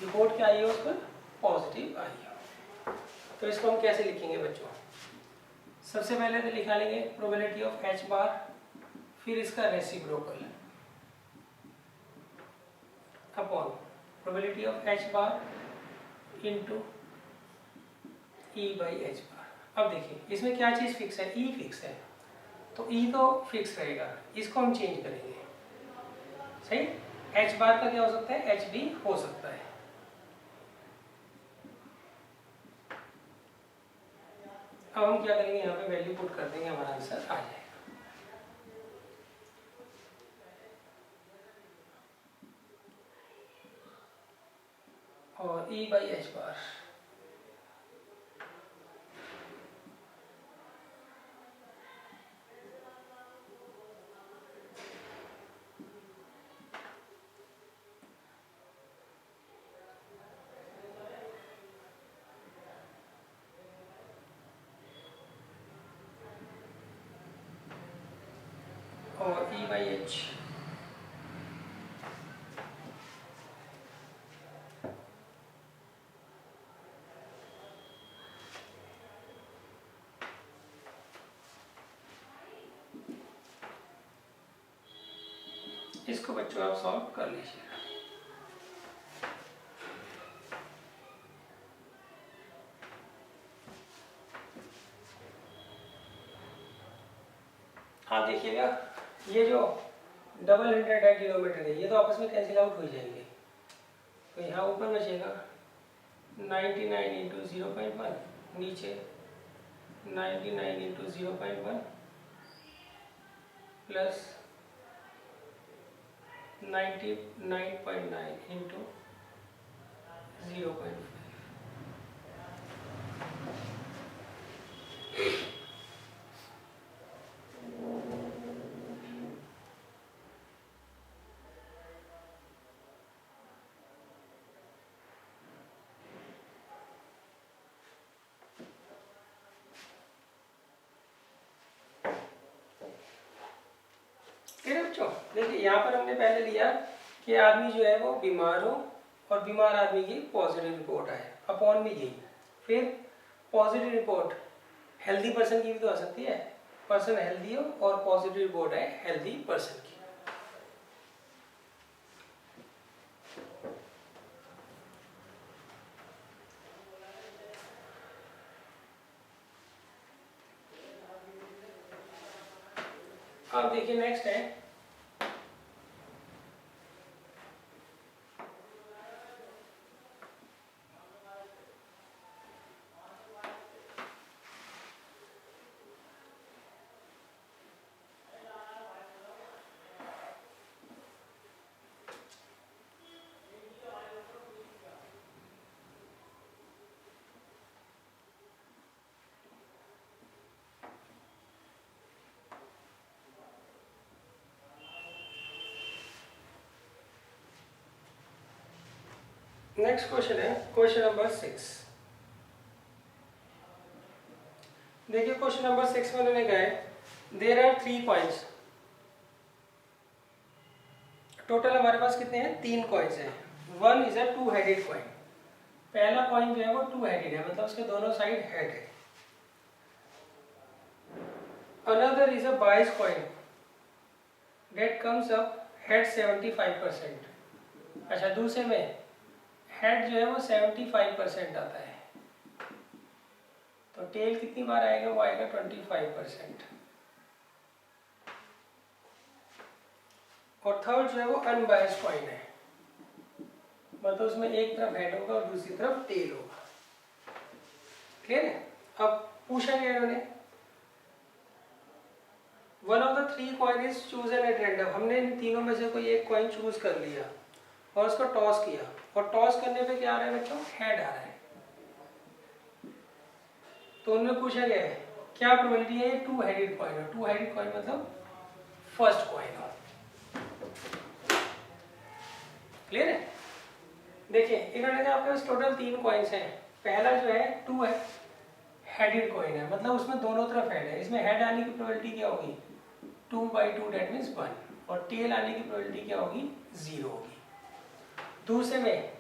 रिपोर्ट क्या आई हो? उस पर पॉजिटिव आई हो। तो इसको हम कैसे लिखेंगे बच्चों? सबसे पहले तो लिखा लेंगे प्रोबेबिलिटी ऑफ H बार, फिर इसका reciprocal upon probability of H bar into E by H बार। अब देखिए इसमें क्या चीज़ फिक्स है? E फिक्स है, तो E तो फिक्स रहेगा, इसको हम चेंज करेंगे। सही। H बार का क्या हो सकता है? H भी हो सकता है। अब हम क्या करेंगे, यहाँ पे वैल्यू पुट कर देंगे, हमारा आंसर आ जाएगा। और E बाई H बार और E बाई H इसको बच्चों आप सॉल्व कर लीजिएगा। हाँ देखिएगा, ये जो डबल हंड्रेड है किलोमीटर है, ये तो आपस में कैंसिल आउट हो जाएंगे, तो यहाँ ऊपर बचेगा 99 इंटू 0.1, नीचे 99 इंटू 0.1 प्लस 99.9 इंटू 0.5। बच्चों देखिए यहाँ पर हमने पहले लिया कि आदमी जो है वो बीमार हो और बीमार आदमी की पॉजिटिव रिपोर्ट आए, अपॉन में यही। फिर पॉजिटिव रिपोर्ट हेल्दी पर्सन की भी तो आ सकती है, पर्सन हेल्दी हो और पॉजिटिव रिपोर्ट है हेल्दी पर्सन की। अब देखिए नेक्स्ट है नेक्स्ट क्वेश्चन है क्वेश्चन नंबर 6। देखिए क्वेश्चन नंबर 6 में उन्होंने कहा है देयर आर 3 कॉइन्स। टोटल हमारे पास कितने हैं? 3 कॉइन्स हैं। One is a two headed coin. पहला कॉइन जो है वो टू हेडेड है, मतलब उसके दोनों साइड हेड है। अनदर इज अ बाइस coin that comes up head 75%। अच्छा, दूसरे में हेड जो है वो 75% आता है, तो टेल कितनी बार आएगा? वो आएगा 25%। और थर्ड जो है वो अनबायस्ड कॉइन है, मतलब उसमें एक तरफ हेड होगा और दूसरी तरफ टेल होगा। क्लियर है? अब पूछा गया इन्होंने one of the 3 coin is chosen at random. हमने इन तीनों में से कोई एक कॉइन चूज कर लिया और उसको टॉस किया, और टॉस करने पे क्या आ रहा है बच्चों? हेड आ रहा है। तो उन्होंने पूछा गया है क्या प्रोबेबिलिटी है टू हेडेड कॉइन हो। टू हेडेड कॉइन मतलब फर्स्ट कॉइन हो। क्लियर है? देखिए इन्होंने कहा आपके पास टोटल 3 कॉइन्स हैं। पहला जो है टू है हेडेड कॉइन है, मतलब उसमें दोनों तरफ हेड है। इसमें हेड आने की प्रोबेबिलिटी क्या होगी? 2/2, डेट मीन्स 1। और टेल आने की प्रोबेबिलिटी क्या होगी? 0 होगी। दूसरे में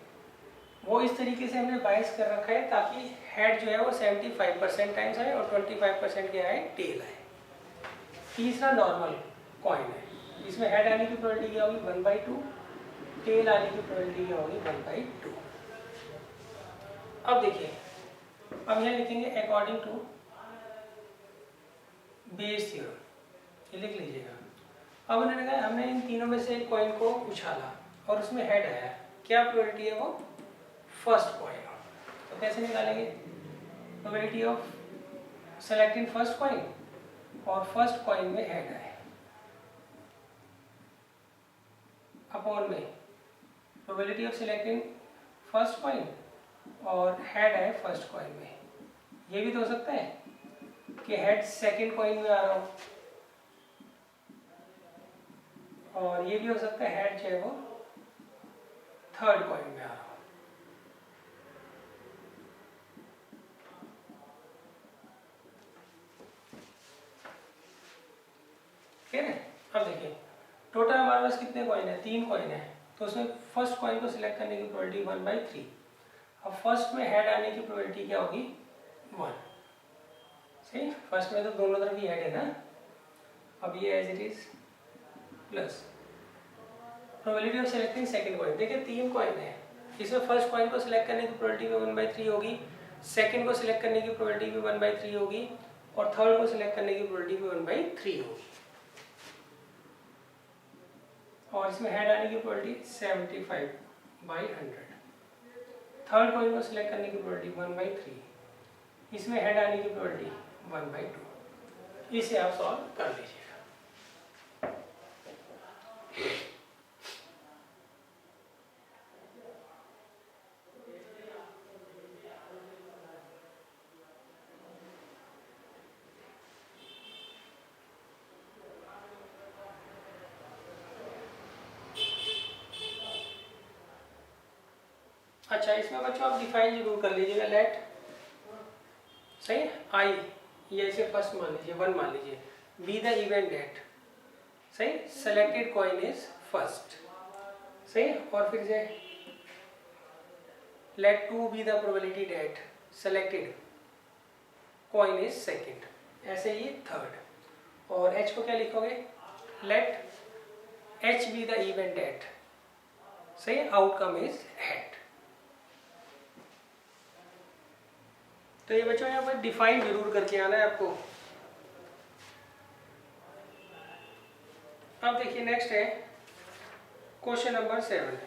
वो इस तरीके से हमने बाइस कर रखा है ताकि हेड जो है वो 75% टाइम्स आए और 25% क्या आए? टेल आए। तीसरा नॉर्मल कॉइन है, इसमें हेड आने की प्रोबेबिलिटी क्या होगी? 1/2, टेल आने की प्रोबेबिलिटी क्या होगी? 1/2। अब देखिए, अब यहाँ लिखेंगे अकॉर्डिंग टू बेस थ्योरम, ये लिख लीजिएगा। अब उन्होंने कहा हमने इन तीनों में से एक कॉइन को उछाला और उसमें हेड आया, क्या प्रोबेबिलिटी है? वो फर्स्ट कॉइन। तो कैसे निकालेंगे? Probability of selecting first coin, और फर्स्ट कॉइन में हेड आए अपॉन में probability of selecting first coin और हेड आए फर्स्ट कॉइन में। ये भी तो हो सकता है कि हेड सेकंड कॉइन में आ रहा हो, और ये भी हो सकता है हेड जो है वो थर्ड कॉइन में आ रहा हो। ठीक है? अब देखिए टोटल हमारे पास कितने कॉइन है? 3 कॉइन है, तो उसमें फर्स्ट कॉइन को सिलेक्ट करने की प्रोबेबिलिटी 1/3। अब फर्स्ट में हेड आने की प्रोबेबिलिटी क्या होगी? 1। सही, फर्स्ट में तो दोनों तरफ ही हेड है ना। अब ये as it is plus probability of selecting second coin. देखिए 3 कॉइन है, इसमें फर्स्ट कॉइन को सिलेक्ट करने की प्रोबेबिलिटी भी 1/3 होगी, सेकंड को सिलेक्ट करने की प्रोबेबिलिटी भी 1/3 होगी, और थर्ड को सिलेक्ट करने की प्रोबेबिलिटी भी 1/3 होगी। और इसमें हेड आने की प्रोबेबिलिटी 75/100। थर्ड कॉइन को सिलेक्ट करने की प्रोबेबिलिटी 1/3, इसमें हेड आने की प्रोबेबिलिटी 1/2। इसे आप सॉल्व कर लीजिएगा। अच्छा, इसमें बच्चों आप डिफाइन जरूर कर लीजिएगा। लेट सही है आई, ये इसे फर्स्ट मान लीजिए, 1 मान लीजिए, बी द इवेंट डेट। सही, सेलेक्टेड कॉइन इज फर्स्ट। सही, और फिर से let 2 be the probability that, selected coin is second. ऐसे ही थर्ड। और एच को क्या लिखोगे? Let H be the event that. सही, आउटकम इज हेड। तो ये बच्चों यहाँ पर डिफाइन जरूर करके आना है आपको। अब देखिए नेक्स्ट है क्वेश्चन नंबर 7।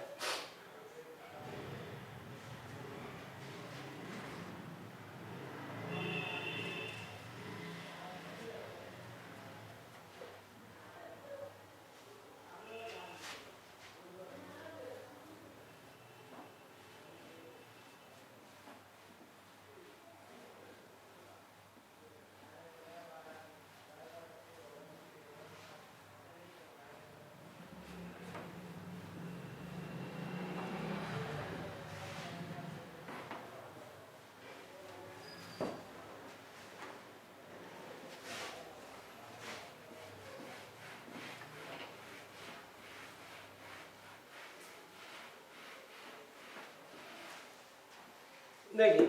देखिए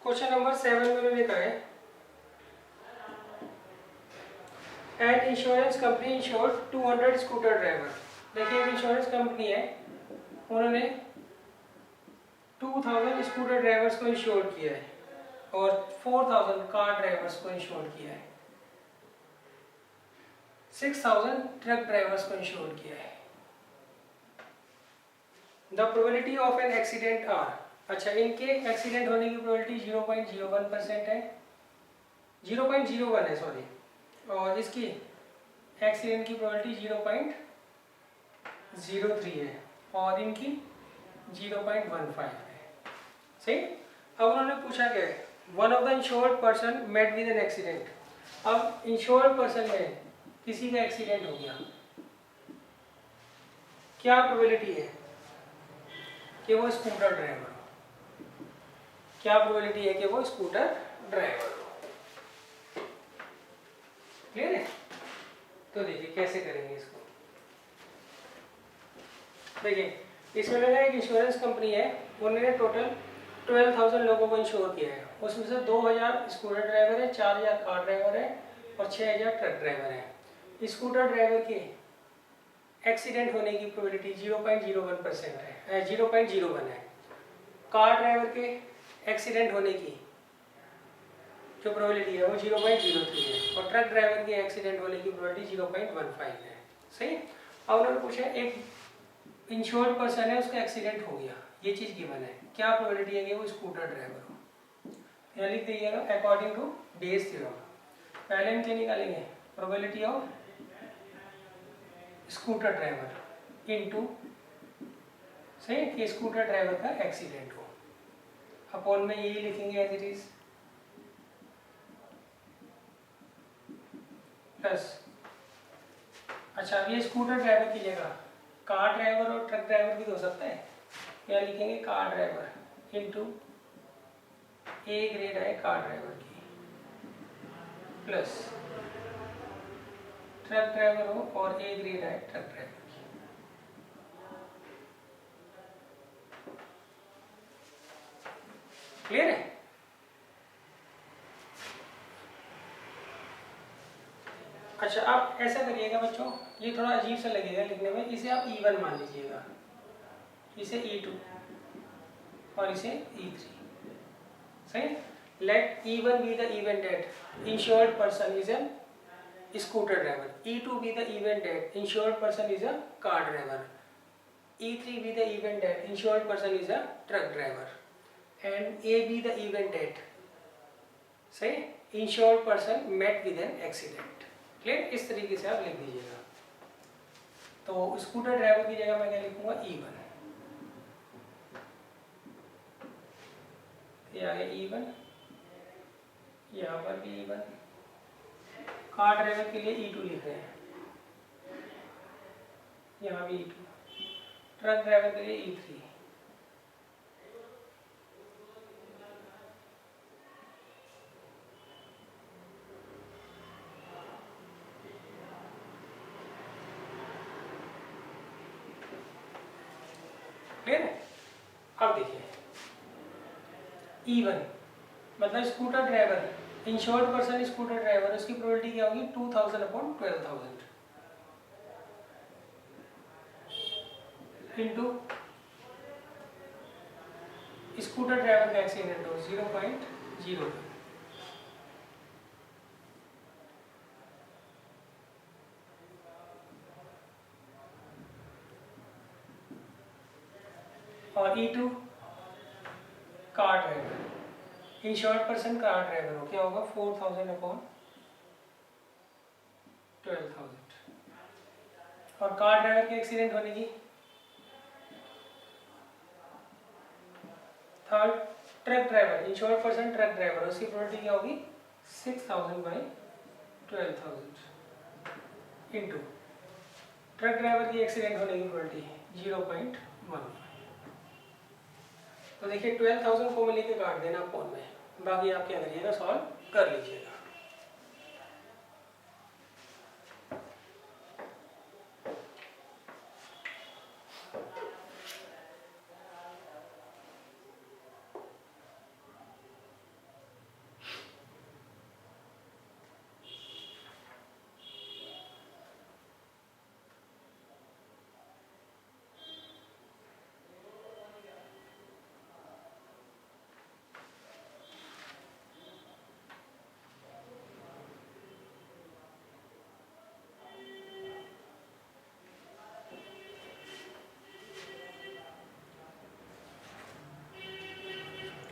क्वेश्चन नंबर 7 में उन्होंने लिखा है an insurance company insured 200 scooter driver. देखिए एक इंश्योरेंस कंपनी है, उन्होंने 2000 स्कूटर ड्राइवर्स को इंश्योर किया है और 4000 कार ड्राइवर्स को इंश्योर किया है, 6000 ट्रक ड्राइवर्स को इंश्योर किया है। The probability of an accident are, अच्छा इनके एक्सीडेंट होने की प्रोबेबिलिटी 0.01% है, 0.01 है सॉरी, और इसकी एक्सीडेंट की प्रोबेबिलिटी 0.03 है और इनकी 0.15 है। सही। अब उन्होंने पूछा क्या है, one of the insured person met with an accident. अब इंश्योर्ड पर्सन में किसी का एक्सीडेंट हो गया, क्या प्रोबेबिलिटी है कि वो स्कूटर ड्राइवर हो, क्या प्रोबेबिलिटी है कि वो स्कूटर ड्राइवर हो। क्लियर है। तो देखिए कैसे करेंगे इसको। देखिए इसमें लगा एक इंश्योरेंस कंपनी है, उन्होंने टोटल 12,000 लोगों को इंश्योर किया है, उसमें से 2000 स्कूटर ड्राइवर है, 4000 कार ड्राइवर है और 6000 ट्रक ड्राइवर है। स्कूटर ड्राइवर के एक्सीडेंट होने की प्रोबेबिलिटी 0.01% है, 0.01 है। कार ड्राइवर के एक्सीडेंट होने की जो प्रोबेबिलिटी है वो 0.03 है और ट्रक ड्राइवर के एक्सीडेंट होने की प्रोबेबिलिटी 0.15 है। सही। अब उन्होंने पूछा एक इंश्योर्ड पर्सन है, उसका एक्सीडेंट हो गया, ये चीज़ गिवन है, क्या प्रोबेबिलिटी है कि वो स्कूटर ड्राइवर हो। यहाँ लिख दीजिएगा अकॉर्डिंग टू बेस थ्योरम। पहले हम क्या निकालेंगे, probability of scooter driver into सही कि स्कूटर ड्राइवर का एक्सीडेंट हो, अपॉन में यही लिखेंगे एज इट इज प्लस। अच्छा अब ये स्कूटर ड्राइवर की जगह कार ड्राइवर और ट्रक ड्राइवर भी तो हो सकता है, क्या लिखेंगे car driver into A grade है कार ड्राइवर की प्लस ट्रक ड्राइवर हो और ए ग्रेड है ट्रक ड्राइवर की। क्लियर है। अच्छा आप ऐसा करिएगा बच्चों, ये थोड़ा अजीब सा लगेगा लिखने में, इसे आप E1 मान लीजिएगा, इसे E2 और इसे E3। सही। Let E1 be the event that insured person is an scooter driver, E2 be the event that insured person is a car driver, E3 be the event that insured person is a truck driver and A be the event that सही insured person met with an accident. Clear. इस तरीके से आप लिख दीजिएगा। तो scooter driver की जगह मैं क्या लिखूंगा E1, ये आ गया E1, यहाँ पर भी E1, कार ड्राइवर के लिए E2 लिख रहे हैं, यहाँ भी E2, ट्रक ड्राइवर के लिए E3। क्लियर है। अब देखिए E1 मतलब scooter driver, insured person scooter driver, उसकी प्रोबेबिलिटी क्या होगी 2000 अपॉन 12,000 इंटू स्कूटर ड्राइवर का एक्सीडेंट हो 0.02 और E2 car driver, insured person car driver हो, क्या होगा 4000 अपॉन 12,000। और कार ड्राइवर के एक्सीडेंट होने की third truck driver, insured person truck driver, उसकी प्रोबेबिलिटी क्या होगी 6000 बाई 12,000 इंटू ट्रक ड्राइवर की एक्सीडेंट होने की प्रोबेबिलिटी 0.1। तो देखिए 12,000 को लेके काट देना अपॉन में, बाकी आप क्या करिएगा सॉल्व कर लीजिएगा।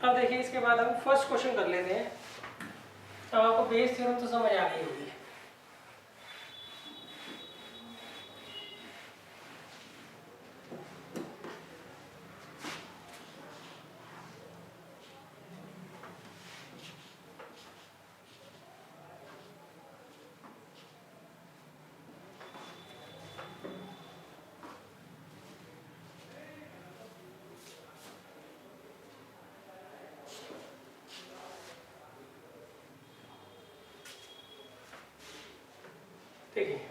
अब देखिए इसके बाद हम फर्स्ट क्वेश्चन कर लेते हैं। अब आपको बेस थ्योरम तो समझ आ गई होगी। देखिए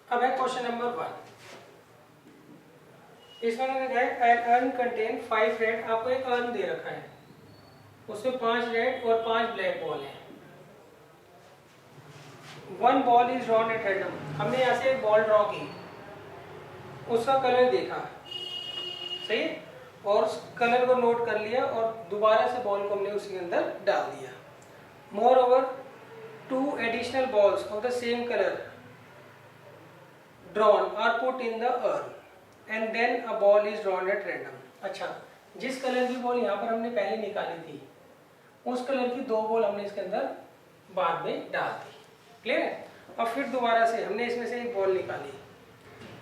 अब है क्वेश्चन नंबर 1। इसमें उन्होंने कहा है एन अर्न कंटेन 5 रेड, आपको एक अर्न दे रखा है, उसमें 5 रेड और 5 ब्लैक बॉल है। 1 ball is drawn at random, हमने यहाँ से एक बॉल ड्रॉ की, उसका कलर देखा, सही है, और उस कलर को नोट कर लिया और दोबारा से बॉल को हमने उसके अंदर डाल दिया। More over 2 additional balls of the same color drawn are put in the urn and then a ball is drawn at random। अच्छा, जिस कलर की बॉल यहाँ पर हमने पहले निकाली थी उस कलर की 2 बॉल हमने इसके अंदर बाद में डाल दी, क्लियर है। और फिर दोबारा से हमने इसमें से एक बॉल निकाली,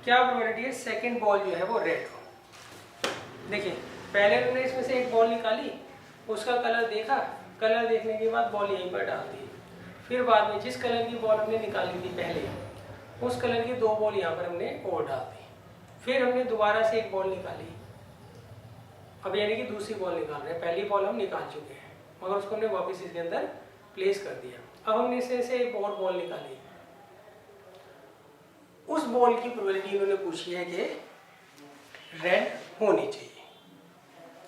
क्या प्रोबेबिलिटी है सेकंड बॉल जो है वो रेड हो। देखिए पहले हमने इसमें से एक बॉल निकाली, उसका कलर देखा, कलर देखने के बाद बॉल यहीं पर डाल दी, फिर बाद में जिस कलर की बॉल हमने निकाली थी पहले उस कलर की 2 बॉल यहाँ पर हमने और डाल दी, फिर हमने दोबारा से एक बॉल निकाली, अब यानी कि दूसरी बॉल निकाल रहे हैं, पहली बॉल हम निकाल चुके हैं मगर उसको हमने वापस इसके अंदर प्लेस कर दिया। अब हमने इससे से एक और बॉल निकाली, उस बॉल की प्रोबेबिलिटी उन्होंने पूछी है कि रेड होनी चाहिए।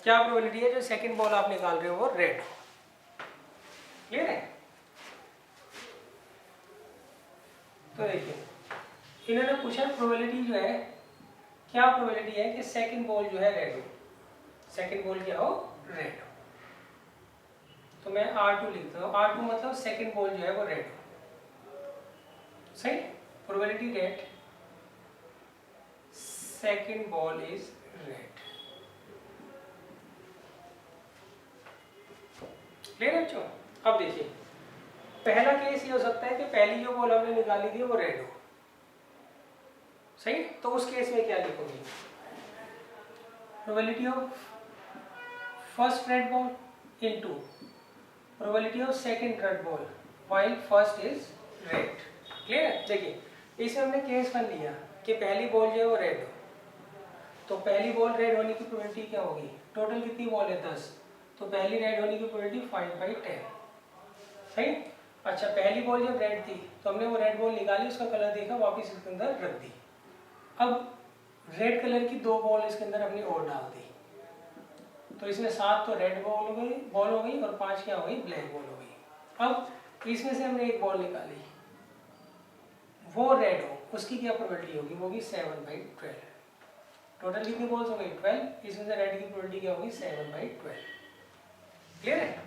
क्या प्रोबेबिलिटी है जो सेकंड बॉल आप निकाल रहे हो वो रेड हो, क्लियर है। तो देखिए इन्होंने पूछा प्रोबेबिलिटी जो है, क्या प्रोबेबिलिटी है कि सेकंड बॉल जो है रेड हो, सेकंड बॉल क्या हो रेड हो। तो मैं R2 लिखता हूँ, R2 मतलब सेकंड बॉल जो है वो रेड हो, सही। Probability red second ball is red, clear बच्चों। अब देखिए पहला केस ये हो सकता है कि पहली जो बॉल हमने निकाली थी वो रेड हो, सही। तो उस केस में क्या लिखोगे, probability of first red ball into probability of second red ball while first is red, clear है। देखिए इसमें हमने केस बन लिया कि पहली बॉल जो है वो रेड हो, तो पहली बॉल रेड होने की प्रोबेबिलिटी क्या होगी, टोटल कितनी बॉल है 10, तो पहली रेड होने की प्रोबेबिलिटी 5/10, सही। अच्छा पहली बॉल जब रेड थी तो हमने वो रेड बॉल निकाली, उसका कलर देखा, वापस इसके अंदर रख दी। अब रेड कलर की 2 बॉल इसके अंदर हमने और डाल दी, तो इसमें 7 तो रेड बॉल हो गई और 5 क्या हो गई ब्लैक बॉल हो गई। अब इसमें से हमने एक बॉल निकाली, वो रेड हो, उसकी क्या प्रोबेबिलिटी होगी, वो होगी 7/12। टोटल कितनी बॉल्स हो गई 12, इसमें से रेड की प्रोबेबिलिटी क्या होगी 7/12, क्लियर है।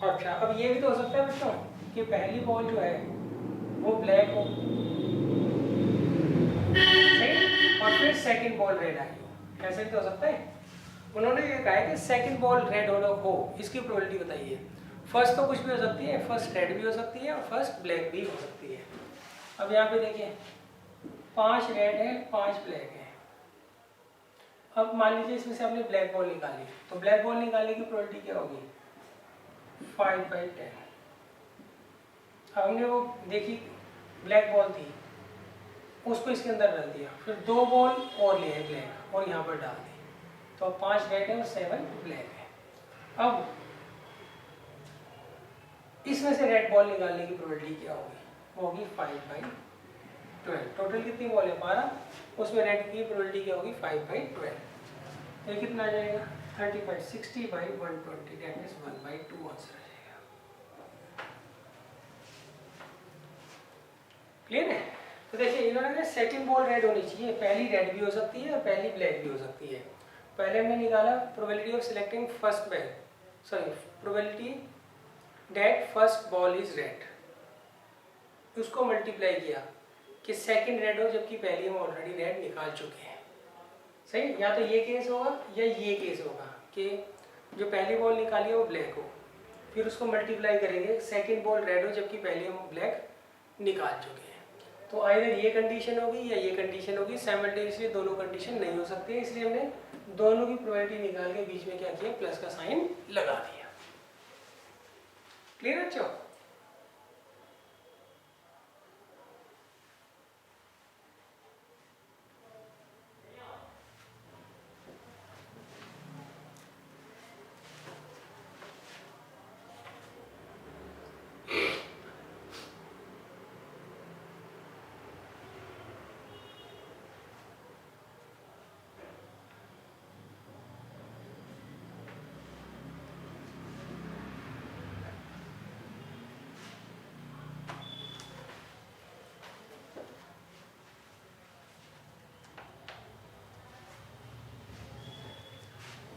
अच्छा अब ये भी तो हो सकता है बच्चों कि पहली बॉल जो है वो ब्लैक हो, सही, और फिर सेकंड बॉल रेड आई हो, ऐसे भी तो हो सकता है। उन्होंने ये कहा है कि सेकंड बॉल रेड हो, इसकी प्रोबेबिलिटी बताइए। फर्स्ट तो कुछ भी हो सकती है, फर्स्ट रेड भी हो सकती है और फर्स्ट ब्लैक भी हो सकती है। अब यहाँ पे देखिए 5 रेड है 5 ब्लैक है। अब मान लीजिए इसमें से हमने ब्लैक बॉल निकाली, तो ब्लैक बॉल निकालने की प्रोबेबिलिटी क्या होगी 5/10। अब हमने वो देखी ब्लैक बॉल थी, उसको इसके अंदर डाल दिया, फिर 2 बॉल और लिए ब्लैक और यहाँ पर डाल दी, तो अब 5 रेड है और 7 ब्लैक है। अब इसमें से रेड बॉल निकालने की प्रोबेबिलिटी क्या होगी, वो होगी 5/12। टोटल कितनी बॉल है 12, उसमें रेड की प्रोबेबिलिटी क्या होगी 5/12। तो ये कितना आ जाएगा 35, 60/120, दैट मीन्स 1/2 आंसर आ जाएगा। क्लियर है। तो देखिए इन्होंने सेकंड बॉल रेड होनी चाहिए, पहली रेड भी हो सकती है और पहली ब्लैक भी हो सकती है। पहले हमने निकाला probability of selecting first bag, sorry probability that first ball is red, उसको मल्टीप्लाई किया कि सेकंड रेड हो जबकि पहली हम ऑलरेडी रेड निकाल चुके हैं। सही, या तो ये केस होगा या ये केस होगा कि जो पहली बॉल निकाली है वो ब्लैक हो, फिर उसको मल्टीप्लाई करेंगे सेकंड बॉल रेड हो जबकि पहले हम ब्लैक निकाल चुके हैं। तो आइदर ये कंडीशन होगी या ये कंडीशन होगी, साइमल्टेनियसली दोनों कंडीशन नहीं हो सकती है, इसलिए हमने दोनों की प्रोबेबिलिटी निकाल के बीच में क्या किया प्लस का साइन लगा दिया। क्लियर बच्चों।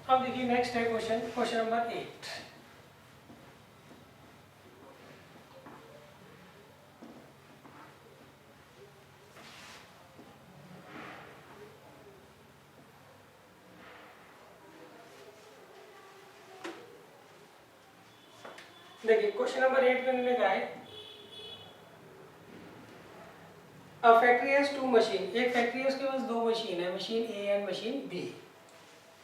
अब देखिए नेक्स्ट है क्वेश्चन नंबर 8। देखिए क्वेश्चन नंबर 8 में उन्होंने कहा है अ फैक्ट्री हैज 2 मशीन, एक फैक्ट्री है उसके पास 2 मशीन है, machine A and machine B.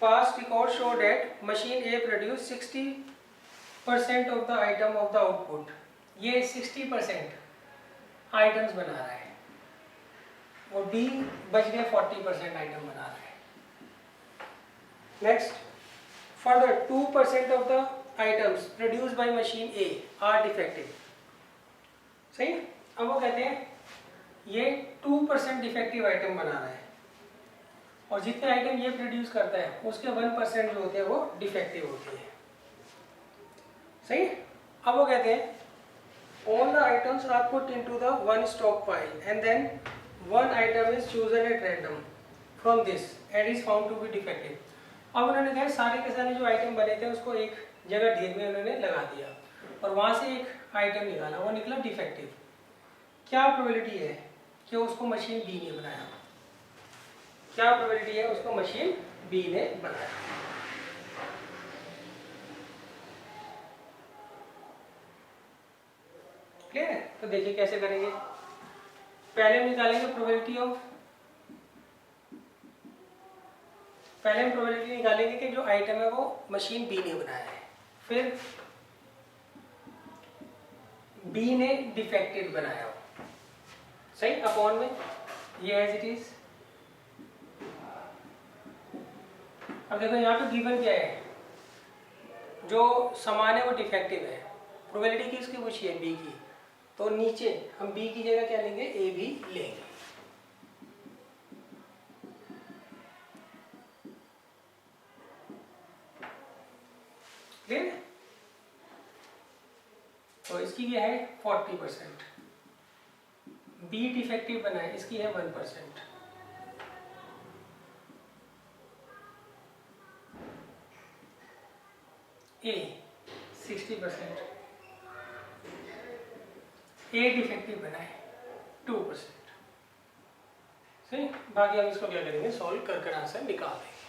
Past records show that machine A produce 60% of the item of the output। ये 60% आइटम्स बना रहा है और B बच गए 40% आइटम बना रहा है। Next, further 2% of the items produced by machine A are defective। सही, अब वो कहते हैं ये 2% डिफेक्टिव आइटम बना रहा है और जितने आइटम ये प्रोड्यूस करता है उसके 1% जो होते हैं वो डिफेक्टिव होते हैं। सही, अब वो कहते हैं all the items are put into the one stock pile and then one item is chosen at random from this and is found to be defective. अब उन्होंने कहा सारे के सारे जो आइटम बने थे उसको एक जगह ढेर में उन्होंने लगा दिया और वहां से एक आइटम निकाला, वो निकला डिफेक्टिव। क्या प्रोबेबिलिटी है कि उसको मशीन बी ने बनाया, क्या प्रोबेबिलिटी है उसको मशीन बी ने बनाया। क्लियर है। तो देखिए कैसे करेंगे, पहले हम निकालेंगे प्रोबेबिलिटी ऑफ, पहले हम प्रोबेबिलिटी निकालेंगे कि जो आइटम है वो मशीन बी ने बनाया है, फिर बी ने डिफेक्टिव बनाया हो। सही, अपॉन में ये एज इट इज। अब देखो यहाँ पे गिवन क्या है, जो सामान है वो डिफेक्टिव है, प्रोबेबिलिटी किसकी पूछी है बी की, तो नीचे हम बी की जगह क्या लेंगे ए भी लेंगे। क्लियर। तो इसकी क्या है 40%, बी डिफेक्टिव बना है इसकी है 1%। ए 60%, ए डिफेक्टिव बना है 2%। सही, बाकी हम इसको क्या करेंगे, सॉल्व कर आंसर निकाल देंगे।